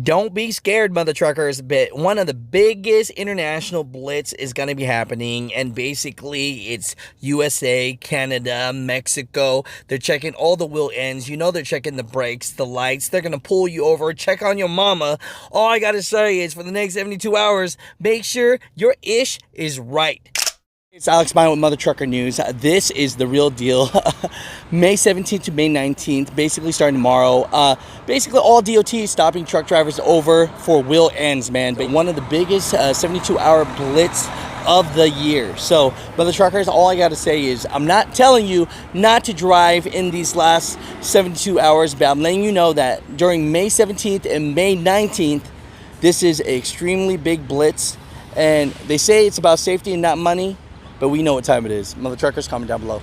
Don't be scared, mother truckers, but one of the biggest international blitz is going to be happening, and basically it's USA, Canada, Mexico. They're checking all the wheel ends. You know, they're checking the brakes, the lights. They're going to pull you over, check on your mama. All I got to say is for the next 72 hours, make sure your ish is right. It's Alex Mine with Mother Trucker News. This is the real deal. May 17th to May 19th, basically starting tomorrow. Basically, all DOT is stopping truck drivers over for wheel ends, man. But one of the biggest 72-hour blitz of the year. So, Mother Truckers, all I got to say is I'm not telling you not to drive in these last 72 hours, but I'm letting you know that during May 17th and May 19th, this is an extremely big blitz. And they say it's about safety and not money. But we know what time it is. Mother Truckers, comment down below.